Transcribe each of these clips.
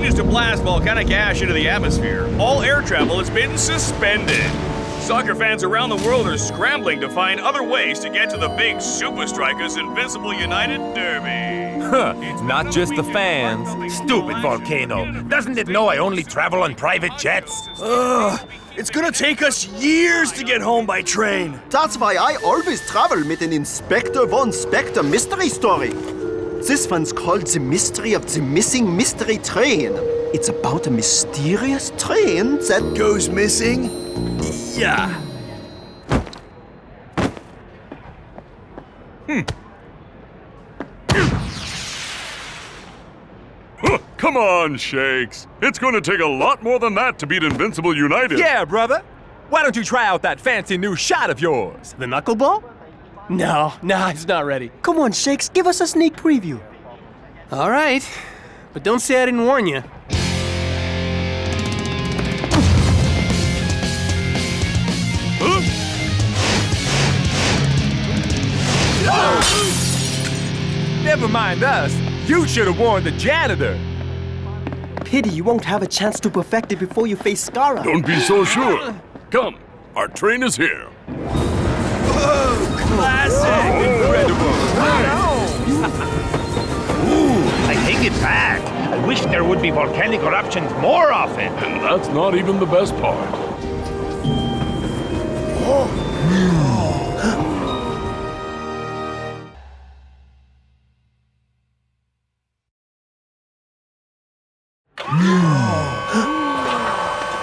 continues to blast volcanic ash into the atmosphere, all air travel has been suspended. Soccer fans around the world are scrambling to find other ways to get to the big Supa Strikas Invincible United Derby. Not just the fans. Stupid volcano. Doesn't it know I only travel on private jets? It's gonna take us years to get home by train. That's why I always travel with an Inspector Von Spectre mystery story. This one's called The Mystery of the Missing Mystery Train. It's about a mysterious train that Goes missing? Yeah. Come on, Shakes. It's gonna take a lot more than that to beat Invincible United. Yeah, brother. Why don't you try out that fancy new shot of yours? The knuckleball? No, it's not ready. Come on, Shakes, give us a sneak preview. All right, but don't say I didn't warn you. Never mind us. You should have warned the janitor. Pity you won't have a chance to perfect it before you face Skara. Don't be so sure. Come, our train is here. Classic! Incredible. I take it back. I wish there would be volcanic eruptions more often. And that's not even the best part.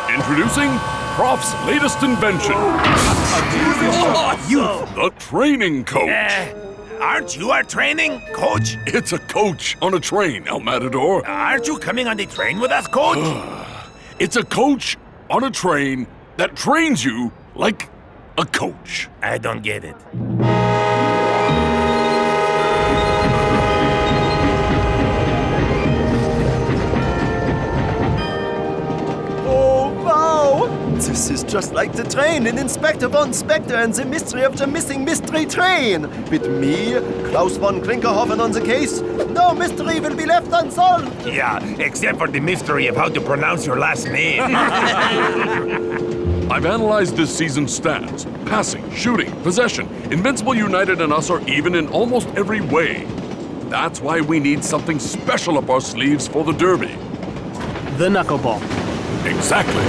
Introducing Prof's latest invention. The training coach. Aren't you our training coach? It's a coach on a train, El Matador. Aren't you coming on the train with us, coach? It's a coach on a train that trains you like a coach. I don't get it. This is just like the train in Inspector Von Spectre and the Mystery of the Missing Mystery Train. With me, Klaus von Klinkerhoffen on the case, no mystery will be left unsolved. Yeah, except for the mystery of how to pronounce your last name. I've analyzed this season's stats. Passing, shooting, possession. Invincible United and us are even in almost every way. That's why we need something special up our sleeves for the Derby. The knuckleball. Exactly.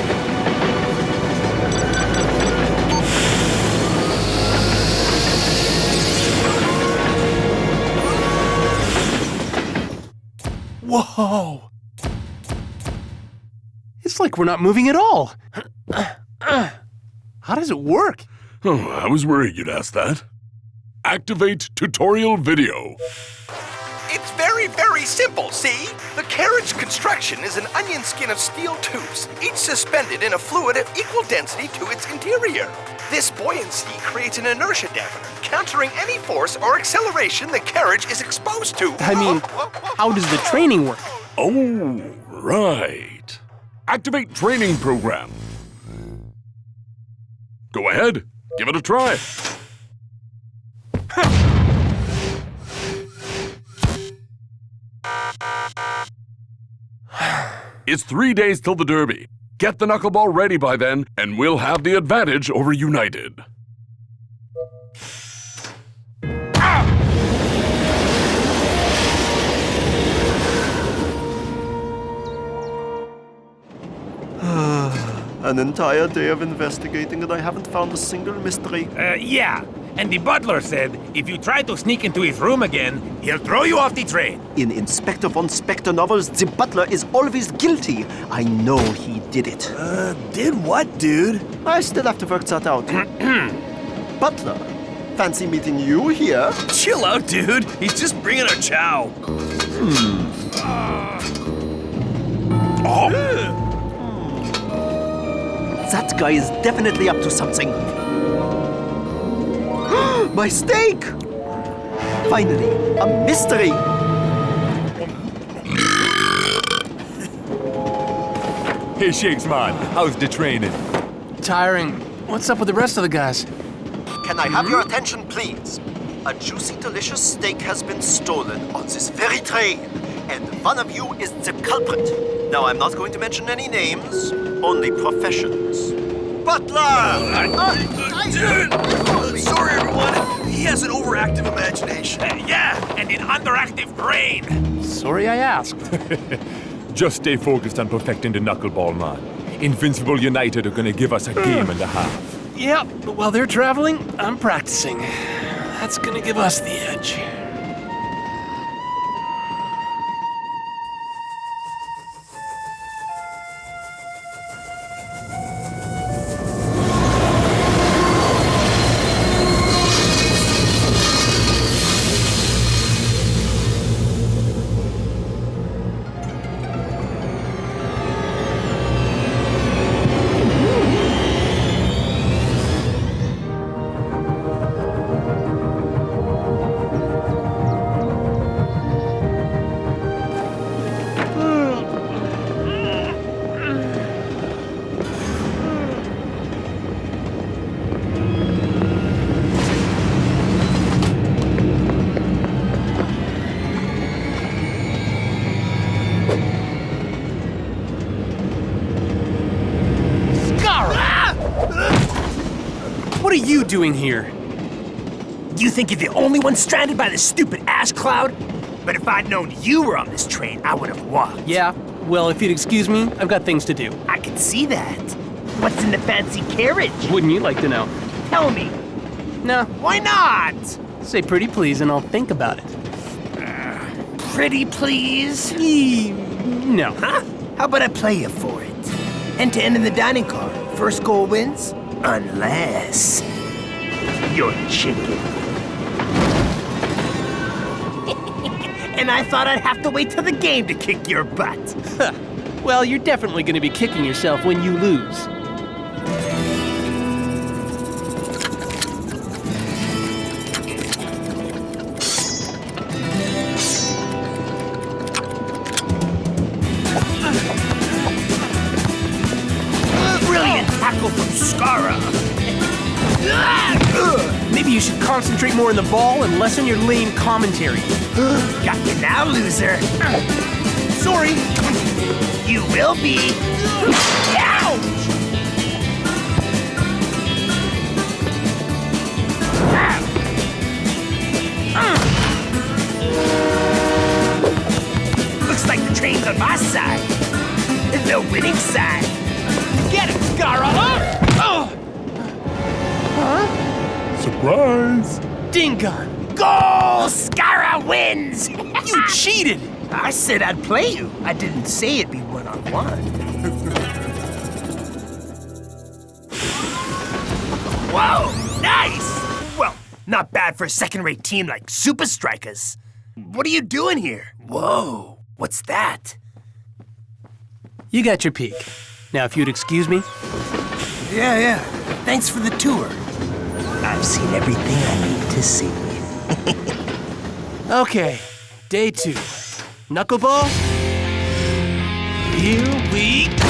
Whoa! It's like we're not moving at all. How does it work? Oh, I was worried you'd ask that. Activate tutorial video. It's very, very simple, see? The carriage construction is an onion skin of steel tubes, each suspended in a fluid of equal density to its interior. This buoyancy creates an inertia dampener, countering any force or acceleration the carriage is exposed to. I mean, how does the training work? Oh, right. Activate training program. Go ahead, give it a try. It's 3 days till the Derby. Get the knuckleball ready by then, and we'll have the advantage over United. An entire day of investigating and I haven't found a single mystery. Yeah. And the butler said if you try to sneak into his room again, he'll throw you off the train. In Inspector Von Spectre novels, the butler is always guilty. I know he did it. Did what, dude? I still have to work that out. Butler, fancy meeting you here? Chill out, dude. He's just bringing our chow. That guy is definitely up to something. My steak! Finally, a mystery! Hey, Shakes, man. How's the training? Tiring. What's up with the rest of the guys? Can I have your attention, please? A juicy, delicious steak has been stolen on this very train, and one of you is the culprit. Now, I'm not going to mention any names, only professions. Butler! Sorry, everyone. He has an overactive imagination. Yeah, and an underactive brain. Sorry I asked. Just stay focused on perfecting the knuckleball, man. Invincible United are gonna give us a game and a half. Yep, but while they're traveling, I'm practicing. That's gonna give us the edge. What are you doing here? You think you're the only one stranded by this stupid ash cloud? But if I'd known you were on this train, I would have walked. Yeah, well, if you'd excuse me, I've got things to do. I can see that. What's in the fancy carriage? Wouldn't you like to know? Tell me. No. Why not? Say pretty please and I'll think about it. Pretty please? No. Huh? How about I play you for it? End to end in the dining car. First goal wins. Unless you're chicken. And I thought I'd have to wait till the game to kick your butt. Well, you're definitely going to be kicking yourself when you lose. Brilliant tackle from Skara. Maybe you should concentrate more on the ball and lessen your lame commentary. Got you now, loser. Sorry. You will be. Ouch! Looks like the train's on my side. The winning side. Get it, Skara! Surprise! Dingon! Goal! Skara wins! You cheated! I said I'd play you. I didn't say it'd be one-on-one. Whoa! Nice! Well, not bad for a second-rate team like Supa Strikas. What are you doing here? Whoa! What's that? You got your peek. Now, if you'd excuse me. Yeah. Thanks for the tour. I've seen everything I need to see. Okay, day 2. Knuckleball? Here we go!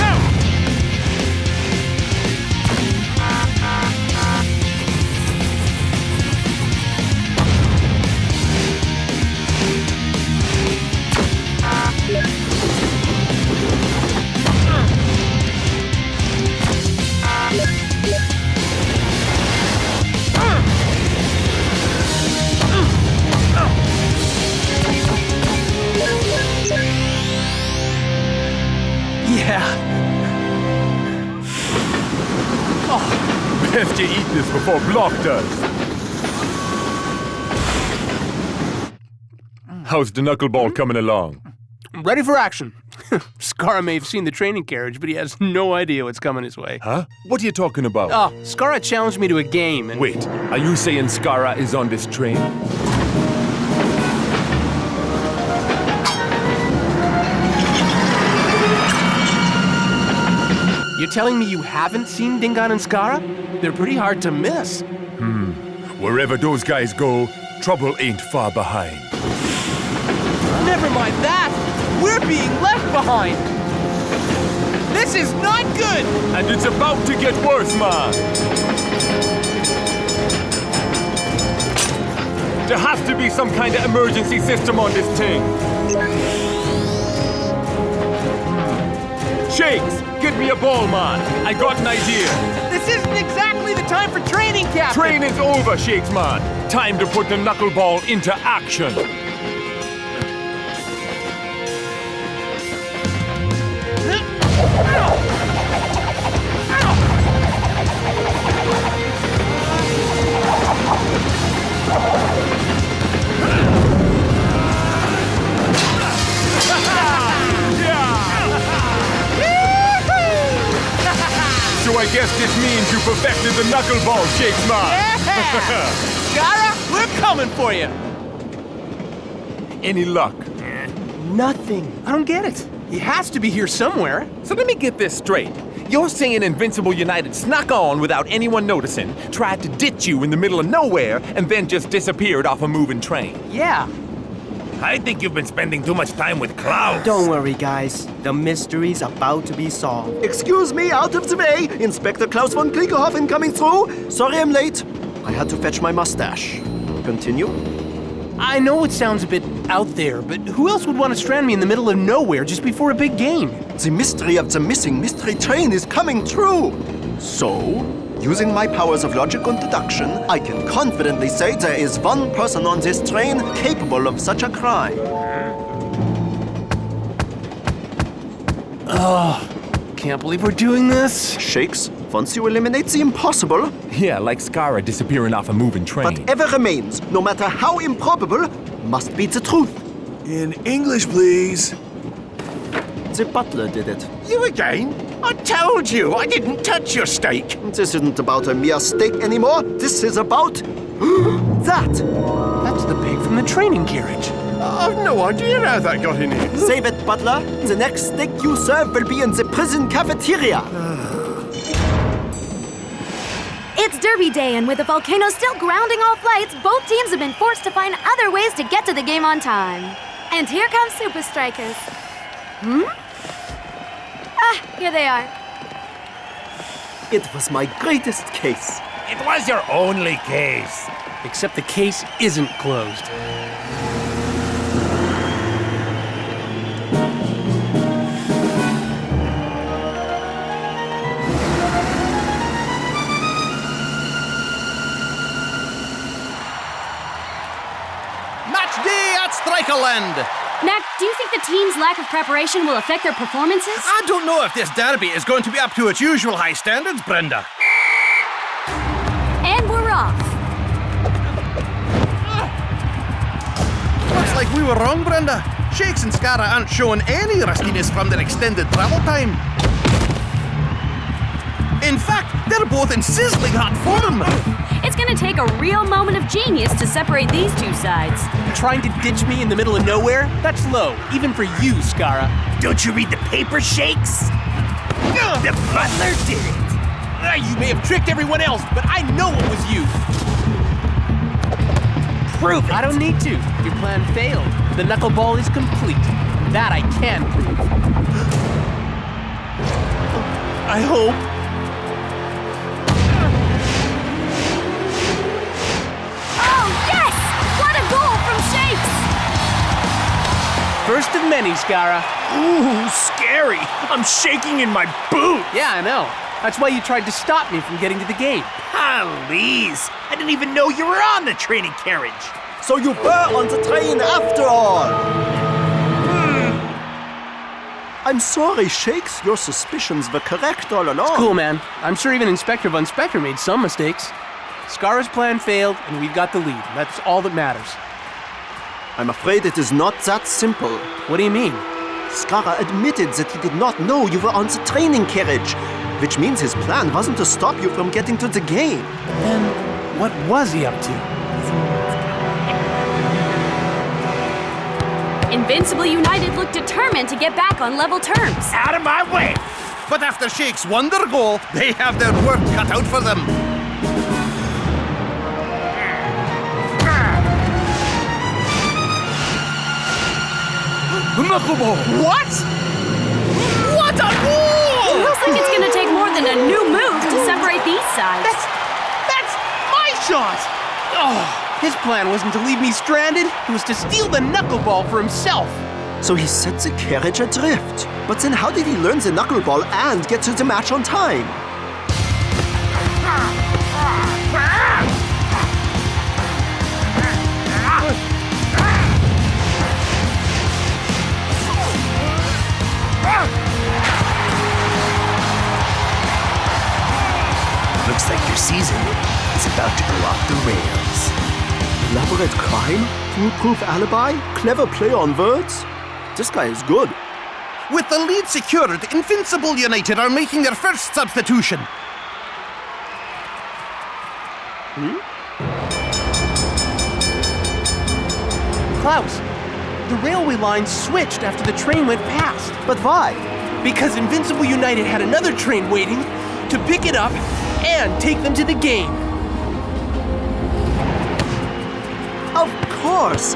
Best you eat this before Block does. How's the knuckleball coming along? Ready for action. Skara may have seen the training carriage, but he has no idea what's coming his way. Huh? What are you talking about? Oh, Skara challenged me to a game and... Wait, are you saying Skara is on this train? You're telling me you haven't seen Dingon and Skara? They're pretty hard to miss. Wherever those guys go, trouble ain't far behind. Never mind that! We're being left behind! This is not good! And it's about to get worse, man! There has to be some kind of emergency system on this thing. Shakes, get me a ball, man. I got an idea. This isn't exactly the time for training, Captain. Training's over, Shakes, man. Time to put the knuckleball into action. So I guess this means you perfected the knuckleball, Shakes, man. Yeah! Skara, we're coming for you. Any luck? Nothing. I don't get it. He has to be here somewhere. So let me get this straight. You're saying Invincible United snuck on without anyone noticing, tried to ditch you in the middle of nowhere, and then just disappeared off a moving train. Yeah. I think you've been spending too much time with Klaus. Don't worry, guys. The mystery's about to be solved. Excuse me, out of the way! Inspector Klaus von Klinkerhoffen coming through! Sorry I'm late. I had to fetch my mustache. Continue? I know it sounds a bit out there, but who else would want to strand me in the middle of nowhere just before a big game? The mystery of the missing mystery train is coming true! So, using my powers of logic and deduction, I can confidently say there is one person on this train capable of such a crime. Can't believe we're doing this. Shakes, once you eliminate the impossible, Yeah, like Skara disappearing off a moving train. whatever remains, no matter how improbable, must be the truth. In English, please. The butler did it. You again? I told you I didn't touch your steak. This isn't about a mere steak anymore. This is about that. That's the pig from the training carriage. I've no idea how that got in here. Save it, butler. The next steak you serve will be in the prison cafeteria. It's Derby Day, and with the volcano still grounding all flights, both teams have been forced to find other ways to get to the game on time. And here comes SupaStrikas. Here they are. It was my greatest case. It was your only case. Except the case isn't closed. Match day at Strikerland. Mac, do you think the team's lack of preparation will affect their performances? I don't know if this derby is going to be up to its usual high standards, Brenda. And we're off. Looks like we were wrong, Brenda. Shakes and Skara aren't showing any rustiness from their extended travel time. In fact, they're both in sizzling hot form. It's gonna take a real moment of genius to separate these two sides. Trying to ditch me in the middle of nowhere? That's low, even for you, Skara. Don't you read the paper, Shakes? The butler did it. You may have tricked everyone else, but I know it was you. Prove it. I don't need to. Your plan failed. The knuckleball is complete. That I can prove. I hope. Oh, yes! What a goal from Shakes! First of many, Skara. Ooh, scary. I'm shaking in my boot. Yeah, I know. That's why you tried to stop me from getting to the game. Please. I didn't even know you were on the training carriage. So you were on the train after all. I'm sorry, Shakes. Your suspicions were correct all along. Cool, man. I'm sure even Inspector Von Spectre made some mistakes. Skara's plan failed, and we've got the lead. That's all that matters. I'm afraid it is not that simple. What do you mean? Skara admitted that he did not know you were on the training carriage, which means his plan wasn't to stop you from getting to the game. Then what was he up to? Invincible United looked determined to get back on level terms. Out of my way. But after Shakes won their goal, they have their work cut out for them. The knuckleball! What? What a goal! Looks like it's gonna take more than a new move to separate these sides. That's my shot! Oh, his plan wasn't to leave me stranded. It was to steal the knuckleball for himself. So he set the carriage adrift. But then how did he learn the knuckleball and get to the match on time? Looks like your season is about to go off the rails. Elaborate crime? Foolproof alibi? Clever play on words? This guy is good. With the lead secured, Invincible United are making their first substitution. Klaus, the railway line switched after the train went past. But why? Because Invincible United had another train waiting to pick it up and take them to the game. Of course!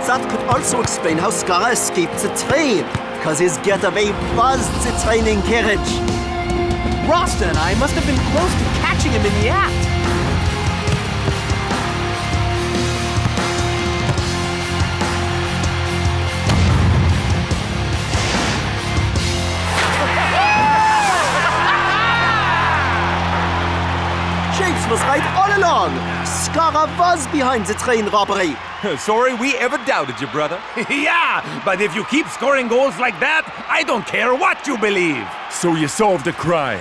That could also explain how Skara escaped the train, because his getaway buzzed the training carriage. Rasta and I must have been close to catching him in the act. Shakes was right all along. Skara was behind the train robbery. Sorry we ever doubted you, brother. Yeah, but if you keep scoring goals like that, I don't care what you believe. So you solved a crime.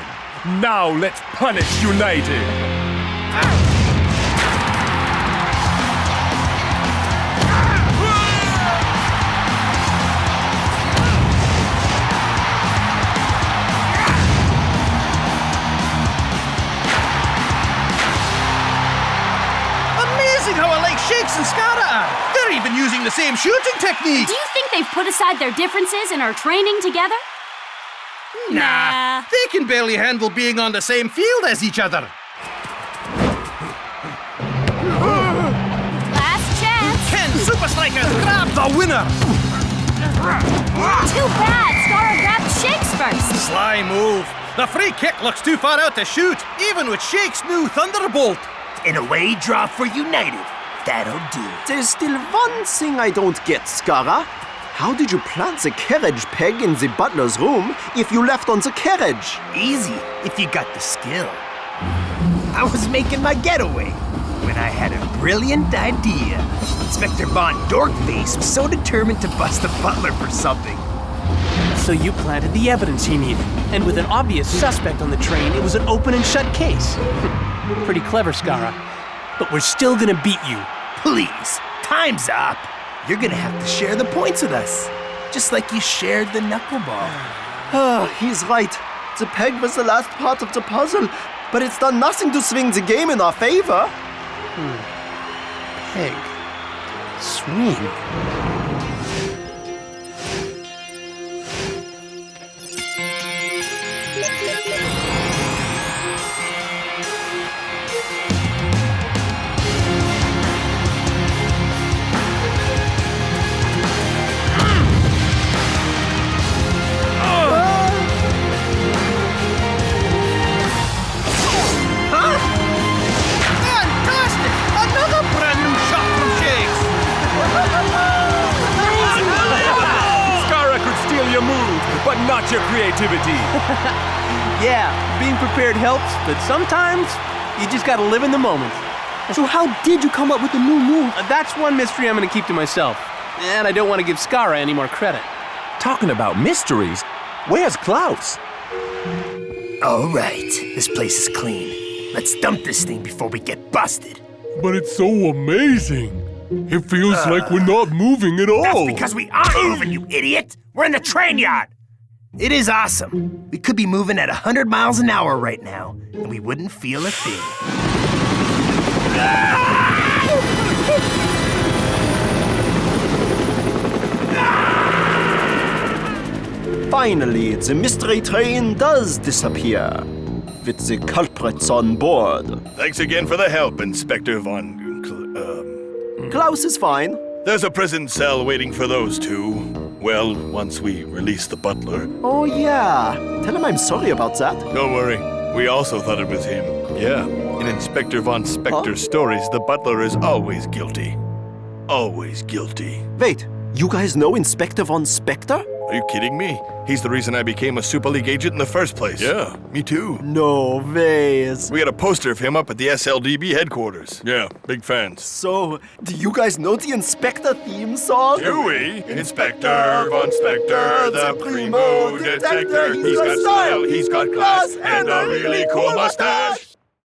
Now let's punish United. Amazing how alike Shakes and Skara are. They're even using the same shooting technique. Do you think they've put aside their differences and are training together? Nah, they can barely handle being on the same field as each other. Last chance. Can Supa Strikas grab the winner? Too bad. Skara grabbed Shakes first. Sly move. The free kick looks too far out to shoot, even with Shakes' new Thunderbolt. An away draw for United. That'll do. There's still one thing I don't get, Skara. How did you plant the carriage peg in the butler's room if you left on the carriage? Easy, if you got the skill. I was making my getaway when I had a brilliant idea. Inspector Von Dorkface was so determined to bust the butler for something. So you planted the evidence he needed. And with an obvious suspect on the train, it was an open and shut case. Pretty clever, Skara. But we're still gonna beat you. Please, time's up. You're gonna have to share the points with us. Just like you shared the knuckleball. He's right. The peg was the last part of the puzzle, but it's done nothing to swing the game in our favor. Peg. Swing. Fantastic! Another brand new shot from Shakes. Skara could steal your move, but not your creativity. Yeah, being prepared helps, but sometimes you just gotta live in the moment. So how did you come up with the new move? That's one mystery I'm gonna keep to myself. And I don't want to give Skara any more credit. Talking about mysteries, where's Klaus? All right, this place is clean. Let's dump this thing before we get busted. But it's so amazing. It feels like we're not moving at all. That's because we aren't moving, you idiot! We're in the train yard! It is awesome. We could be moving at 100 miles an hour right now, and we wouldn't feel a thing. Finally, the mystery train does disappear, with the culprits on board. Thanks again for the help, Inspector Von... Klaus is fine. There's a prison cell waiting for those two. Well, once we release the butler. Oh yeah, tell him I'm sorry about that. Don't worry, we also thought it was him. Yeah, in Inspector Von Spector's stories, the butler is always guilty. Always guilty. Wait, You guys know Inspector Von Spectre? Are you kidding me? He's the reason I became a Super League agent in the first place. Yeah, me too. No ways. We had a poster of him up at the SLDB headquarters. Yeah, big fans. So, do you guys know the Inspector theme song? Do we? Inspector Von Spectre, the primo detector. He's got style, he's got class, and a really cool mustache.